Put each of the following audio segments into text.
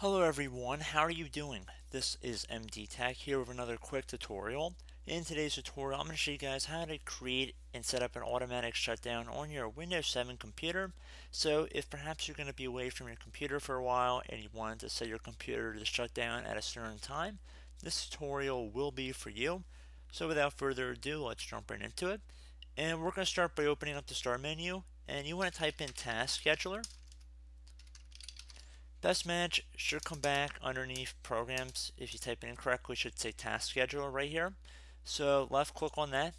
Hello everyone, how are you doing? This is MD Tech here with another quick tutorial. In today's tutorial, I'm going to show you guys how to create and set up an automatic shutdown on your Windows 7 computer. So if perhaps you're going to be away from your computer for a while and you wanted to set your computer to shut down at a certain time, this tutorial will be for you. So without further ado, let's jump right into it. And we're going to start by opening up the start menu, and you want to type in Task Scheduler. Best match should come back underneath programs. If you type it in correctly, it should say task scheduler right here. So left click on that.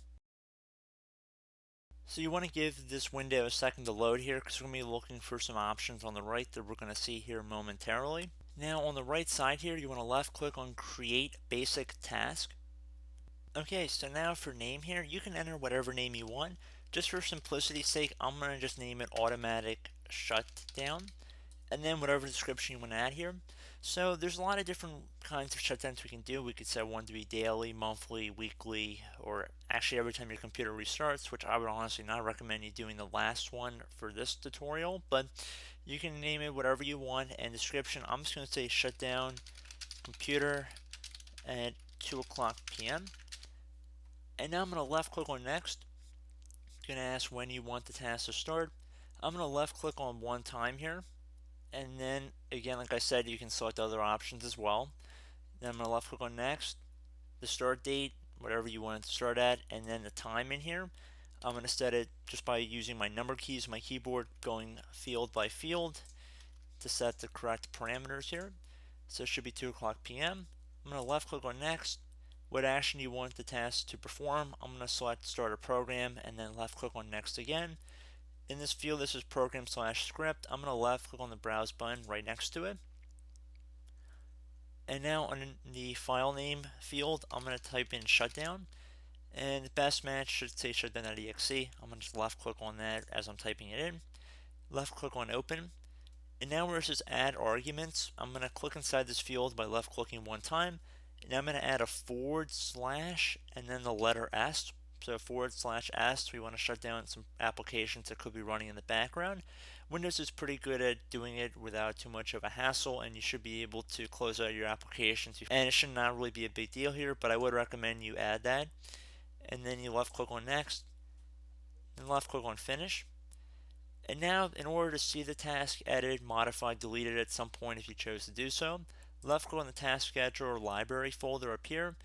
So you want to give this window a second to load here because we're going to be looking for some options on the right that we're going to see here momentarily. Now on the right side here, you want to left click on create basic task. Okay, so now for name here, you can enter whatever name you want. Just for simplicity's sake, I'm going to just name it automatic shutdown, and then whatever description you want to add here. So there's a lot of different kinds of shutdowns we can do. We could set one to be daily, monthly, weekly, or actually every time your computer restarts, which I would honestly not recommend you doing the last one for this tutorial, but you can name it whatever you want. And description, I'm just going to say shutdown computer at 2 o'clock p.m. And now I'm going to left click on next. It's going to ask when you want the task to start. I'm going to left click on one time here. And then again, like I said, you can select other options as well. Then I'm going to left click on next, the start date, whatever you want it to start at, and then the time in here. I'm going to set it just by using my number keys, my keyboard, going field by field to set the correct parameters here. So it should be 2 o'clock p.m. I'm going to left click on next. What action you want the task to perform, I'm going to select start a program and then left click on next again. In this field, this is program/script. I'm going to left click on the browse button right next to it. And now in the file name field, I'm going to type in shutdown. And the best match should say shutdown.exe. I'm going to just left click on that as I'm typing it in. Left click on open. And now where it says add arguments, I'm going to click inside this field by left clicking one time. And I'm going to add a / and then the letter S. So /S, we want to shut down some applications that could be running in the background. Windows is pretty good at doing it without too much of a hassle, and you should be able to close out your applications. And it should not really be a big deal here, but I would recommend you add that. And then you left click on next, and left click on finish. And now, in order to see the task edited, modified, deleted at some point if you chose to do so, left click on the task scheduler library folder up here.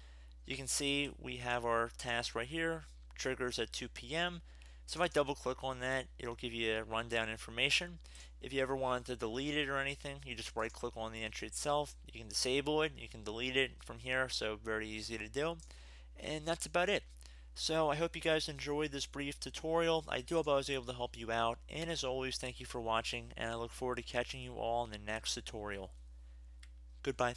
You can see we have our task right here, triggers at 2 p.m. So if I double click on that, it'll give you a rundown information. If you ever wanted to delete it or anything, you just right click on the entry itself. You can disable it, you can delete it from here, so very easy to do. And that's about it. So I hope you guys enjoyed this brief tutorial. I do hope I was able to help you out. And as always, thank you for watching, and I look forward to catching you all in the next tutorial. Goodbye.